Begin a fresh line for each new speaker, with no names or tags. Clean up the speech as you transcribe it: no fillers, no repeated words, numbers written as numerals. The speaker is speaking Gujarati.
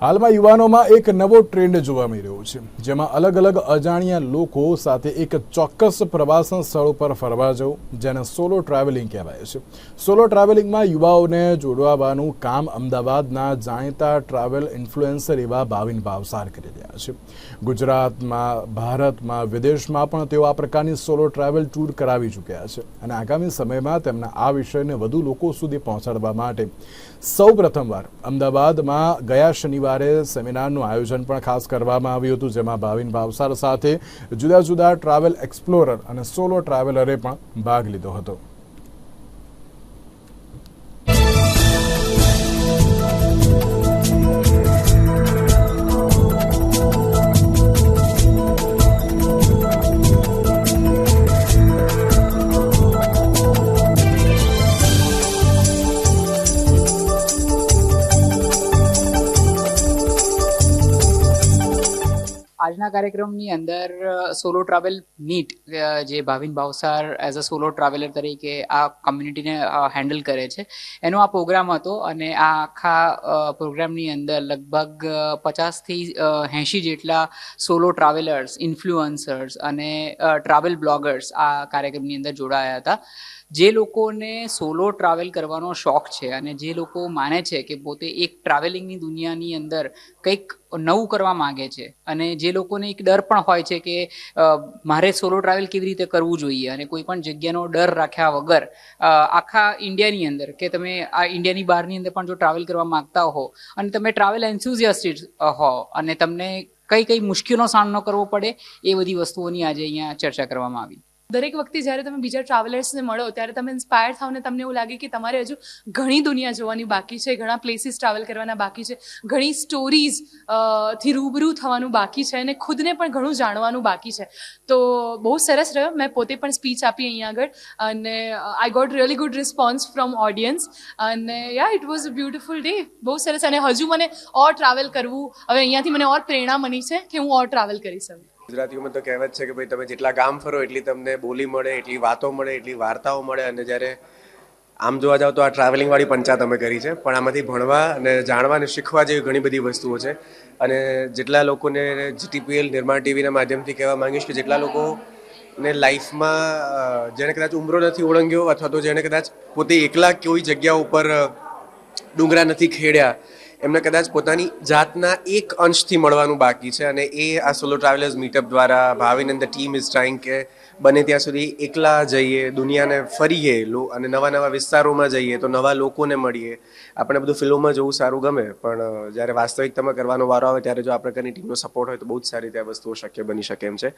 હાલમાં યુવાનોમાં એક નવો ટ્રેન્ડ જોવા મળી રહ્યો છે, જેમાં અલગ અલગ અજાણ્યા લોકો સાથે એક ચોક્કસ પ્રવાસન સ્થળો પર ફરવા જવું, જેને સોલો ટ્રાવેલિંગ કહેવાય છે. સોલો ટ્રાવેલિંગમાં યુવાઓને જોડવાનું કામ અમદાવાદના જાણીતા ટ્રાવેલ ઇન્ફ્લુએન્સર એવા ભાવિન ભાવસાર કરી રહ્યા છે. ગુજરાતમાં, ભારતમાં, વિદેશમાં પણ તેઓ આ પ્રકારની સોલો ટ્રાવેલ ટૂર કરાવી ચૂક્યા છે અને આગામી સમયમાં તેમના આ વિષયને વધુ લોકો સુધી પહોંચાડવા માટે સૌ પ્રથમવાર અમદાવાદમાં ગયા શનિવારે સેમિનારનું આયોજન પણ ખાસ કરવામાં આવ્યું હતું, જેમાં ભાવિન ભાવસાર સાથે જુદા જુદા ટ્રાવેલ એક્સપ્લોરર અને સોલો ટ્રાવેલરે પણ ભાગ લીધો હતો.
આજના કાર્યક્રમની અંદર સોલો ટ્રાવેલ મીટ, જે Bhavin Bhavsar as a solo traveller તરીકે આ કમ્યુનિટીને હેન્ડલ કરે છે, એનો આ પ્રોગ્રામ હતો. અને આ આખા પ્રોગ્રામની અંદર લગભગ 50થી 80 જેટલા સોલો ટ્રાવેલર્સ, ઇન્ફ્લુઅન્સર્સ અને ટ્રાવેલ બ્લોગર્સ આ કાર્યક્રમની અંદર જોડાયા હતા. જે લોકોને સોલો ટ્રાવેલ કરવાનો શોખ છે અને જે લોકો માને છે કે પોતે એક ટ્રાવેલિંગની દુનિયાની અંદર કંઈક નવું કરવા માગે છે, અને જે લોકોને એક ડર પણ હોય છે કે મારે સોલો ટ્રાવેલ કેવી રીતે કરવું જોઈએ, અને કોઈ પણ જગ્યાનો ડર રાખ્યા વગર આખા ઇન્ડિયાની અંદર કે તમે આ ઇન્ડિયાની બહારની અંદર પણ જો ટ્રાવેલ કરવા માગતા હો અને તમે ટ્રાવેલ એન્થુઝિયાસ્ટિક હો અને તમને કઈ કઈ મુશ્કેલીનો સામનો કરવો પડે, એ બધી વસ્તુઓની આજે અહીંયા ચર્ચા કરવામાં આવી.
દરેક વખતે જ્યારે તમે બીજા ટ્રાવેલર્સને મળો ત્યારે તમે ઇન્સ્પાયર થાવ ને તમને એવું લાગે કે તમારે હજુ ઘણી દુનિયા જોવાની બાકી છે, ઘણા પ્લેસીસ ટ્રાવેલ કરવાના બાકી છે, ઘણી સ્ટોરીઝ થી રૂબરૂ થવાનું બાકી છે અને ખુદને પણ ઘણું જાણવાનું બાકી છે. તો બહુ સરસ રહ્યો. મેં પોતે પણ સ્પીચ આપી અહીંયા આગળ અને I got really good response from audience અને yeah it was a beautiful day. બહુ સરસ. અને હજુ મને ઓર ટ્રાવેલ કરવું, હવે અહીંયાથી મને ઓર પ્રેરણા મળી છે કે હું ઓર ટ્રાવેલ કરી શકું.
ગુજરાતીઓમાં તો કહેવત છે કે ભાઈ તમે જેટલા ગામ ફરો એટલી તમને બોલી મળે, એટલી વાતો મળે, એટલી વાર્તાઓ મળે. અને જ્યારે આમ જોવા જાવ તો આ ટ્રાવેલિંગ વાળી પંચાયત અમે કરી છે, પણ આમાંથી ભણવા અને જાણવા અને શીખવા જેવી ઘણી બધી વસ્તુઓ છે. અને જેટલા લોકોને જીટીપીએલ નિર્માણ ટીવીના માધ્યમથી કહેવા માંગીશ કે જેટલા લોકોને લાઈફમાં જેણે કદાચ ઉંમરો નથી ઓળંગ્યો અથવા તો જેણે કદાચ પોતે એકલા કોઈ જગ્યા ઉપર ડુંગરા નથી ખેડ્યા, એમને કદાચ પોતાની જાતના એક અંશથી મળવાનું બાકી છે. અને એ આ સોલો ટ્રાવેલર્સ મીટઅપ દ્વારા Bhavin and the team is trying કે બને ત્યાં સુધી એકલા જઈએ, દુનિયાને ફરીએ અને નવા નવા વિસ્તારોમાં જઈએ તો નવા લોકોને મળીએ. આપણે બધું ફિલ્મોમાં જોવું સારું ગમે, પણ જ્યારે વાસ્તવિકતામાં કરવાનો વારો આવે ત્યારે જો આ પ્રકારની ટીમનો સપોર્ટ હોય તો બહુ જ સારી રીતે આ વસ્તુઓ શક્ય બની શકે એમ છે.